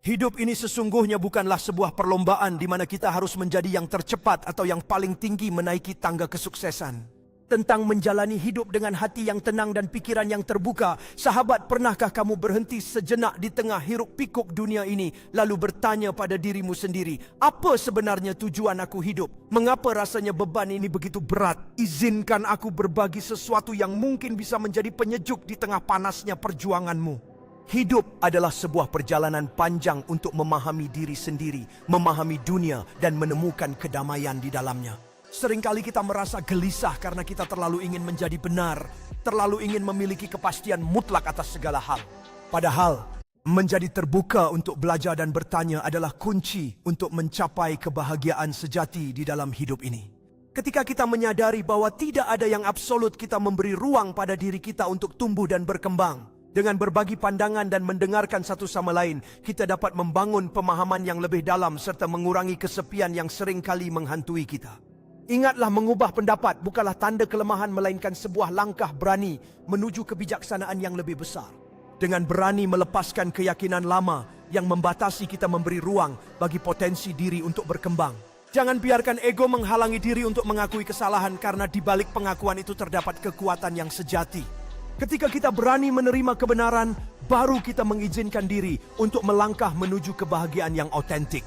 Hidup ini sesungguhnya bukanlah sebuah perlombaan di mana kita harus menjadi yang tercepat atau yang paling tinggi menaiki tangga kesuksesan. Tentang menjalani hidup dengan hati yang tenang dan pikiran yang terbuka, sahabat, pernahkah kamu berhenti sejenak di tengah hiruk pikuk dunia ini, lalu bertanya pada dirimu sendiri, apa sebenarnya tujuan aku hidup? Mengapa rasanya beban ini begitu berat? Izinkan aku berbagi sesuatu yang mungkin bisa menjadi penyejuk di tengah panasnya perjuanganmu. Hidup adalah sebuah perjalanan panjang untuk memahami diri sendiri, memahami dunia, dan menemukan kedamaian di dalamnya. Seringkali kita merasa gelisah karena kita terlalu ingin menjadi benar, terlalu ingin memiliki kepastian mutlak atas segala hal. Padahal, menjadi terbuka untuk belajar dan bertanya adalah kunci untuk mencapai kebahagiaan sejati di dalam hidup ini. Ketika kita menyadari bahwa tidak ada yang absolut, kita memberi ruang pada diri kita untuk tumbuh dan berkembang. Dengan berbagi pandangan dan mendengarkan satu sama lain, kita dapat membangun pemahaman yang lebih dalam serta mengurangi kesepian yang seringkali menghantui kita. Ingatlah, mengubah pendapat bukanlah tanda kelemahan, melainkan sebuah langkah berani menuju kebijaksanaan yang lebih besar. Dengan berani melepaskan keyakinan lama yang membatasi kita, memberi ruang bagi potensi diri untuk berkembang. Jangan biarkan ego menghalangi diri untuk mengakui kesalahan, karena di balik pengakuan itu terdapat kekuatan yang sejati. Ketika kita berani menerima kebenaran, baru kita mengizinkan diri untuk melangkah menuju kebahagiaan yang otentik.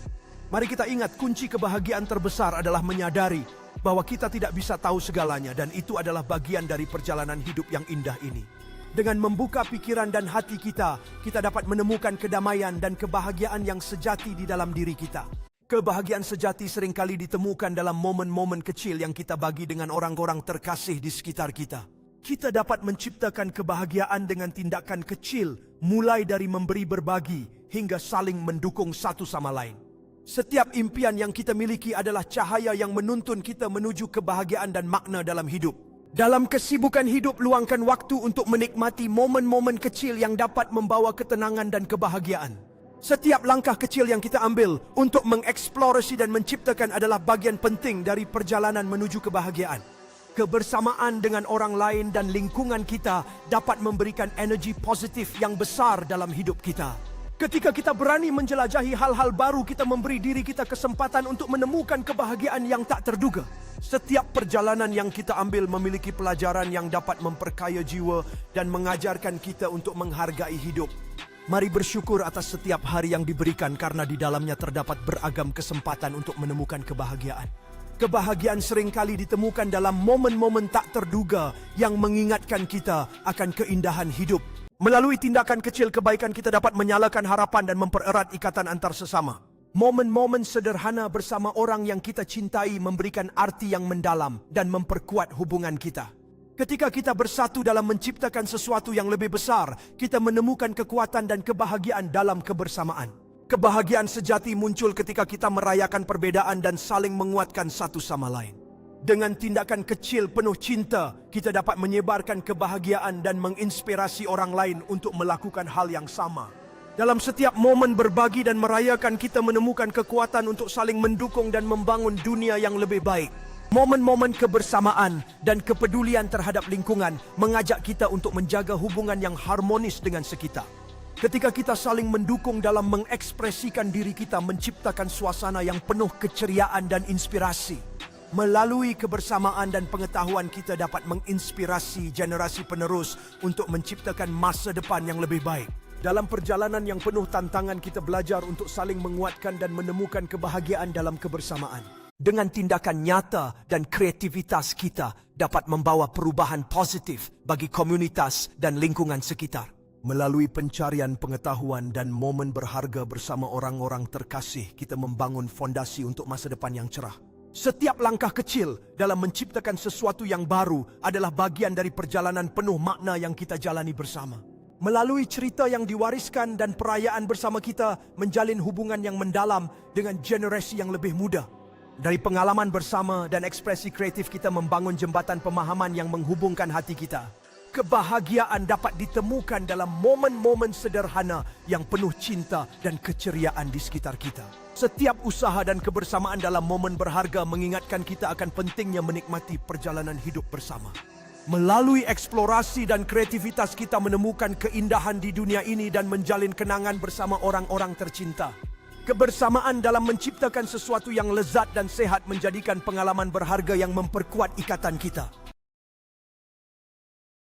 Mari kita ingat, kunci kebahagiaan terbesar adalah menyadari bahwa kita tidak bisa tahu segalanya, dan itu adalah bagian dari perjalanan hidup yang indah ini. Dengan membuka pikiran dan hati kita, kita dapat menemukan kedamaian dan kebahagiaan yang sejati di dalam diri kita. Kebahagiaan sejati seringkali ditemukan dalam momen-momen kecil yang kita bagi dengan orang-orang terkasih di sekitar kita. Kita dapat menciptakan kebahagiaan dengan tindakan kecil, mulai dari memberi, berbagi, hingga saling mendukung satu sama lain. Setiap impian yang kita miliki adalah cahaya yang menuntun kita menuju kebahagiaan dan makna dalam hidup. Dalam kesibukan hidup, luangkan waktu untuk menikmati momen-momen kecil yang dapat membawa ketenangan dan kebahagiaan. Setiap langkah kecil yang kita ambil untuk mengeksplorasi dan menciptakan adalah bagian penting dari perjalanan menuju kebahagiaan. Kebersamaan dengan orang lain dan lingkungan kita dapat memberikan energi positif yang besar dalam hidup kita. Ketika kita berani menjelajahi hal-hal baru, kita memberi diri kita kesempatan untuk menemukan kebahagiaan yang tak terduga. Setiap perjalanan yang kita ambil memiliki pelajaran yang dapat memperkaya jiwa dan mengajarkan kita untuk menghargai hidup. Mari bersyukur atas setiap hari yang diberikan, karena di dalamnya terdapat beragam kesempatan untuk menemukan kebahagiaan. Kebahagiaan seringkali ditemukan dalam momen-momen tak terduga yang mengingatkan kita akan keindahan hidup. Melalui tindakan kecil kebaikan, kita dapat menyalakan harapan dan mempererat ikatan antar sesama. Momen-momen sederhana bersama orang yang kita cintai memberikan arti yang mendalam dan memperkuat hubungan kita. Ketika kita bersatu dalam menciptakan sesuatu yang lebih besar, kita menemukan kekuatan dan kebahagiaan dalam kebersamaan. Kebahagiaan sejati muncul ketika kita merayakan perbedaan dan saling menguatkan satu sama lain. Dengan tindakan kecil penuh cinta, kita dapat menyebarkan kebahagiaan dan menginspirasi orang lain untuk melakukan hal yang sama. Dalam setiap momen berbagi dan merayakan, kita menemukan kekuatan untuk saling mendukung dan membangun dunia yang lebih baik. Momen-momen kebersamaan dan kepedulian terhadap lingkungan mengajak kita untuk menjaga hubungan yang harmonis dengan sekitar. Ketika kita saling mendukung dalam mengekspresikan diri kita, menciptakan suasana yang penuh keceriaan dan inspirasi. Melalui kebersamaan dan pengetahuan, kita dapat menginspirasi generasi penerus untuk menciptakan masa depan yang lebih baik. Dalam perjalanan yang penuh tantangan, kita belajar untuk saling menguatkan dan menemukan kebahagiaan dalam kebersamaan. Dengan tindakan nyata dan kreativitas, kita dapat membawa perubahan positif bagi komunitas dan lingkungan sekitar. Melalui pencarian pengetahuan dan momen berharga bersama orang-orang terkasih, kita membangun fondasi untuk masa depan yang cerah. Setiap langkah kecil dalam menciptakan sesuatu yang baru adalah bagian dari perjalanan penuh makna yang kita jalani bersama. Melalui cerita yang diwariskan dan perayaan bersama, kita menjalin hubungan yang mendalam dengan generasi yang lebih muda. Dari pengalaman bersama dan ekspresi kreatif, kita membangun jembatan pemahaman yang menghubungkan hati kita. Kebahagiaan dapat ditemukan dalam momen-momen sederhana yang penuh cinta dan keceriaan di sekitar kita. Setiap usaha dan kebersamaan dalam momen berharga mengingatkan kita akan pentingnya menikmati perjalanan hidup bersama. Melalui eksplorasi dan kreativitas kita menemukan keindahan di dunia ini dan menjalin kenangan bersama orang-orang tercinta. Kebersamaan dalam menciptakan sesuatu yang lezat dan sehat menjadikan pengalaman berharga yang memperkuat ikatan kita.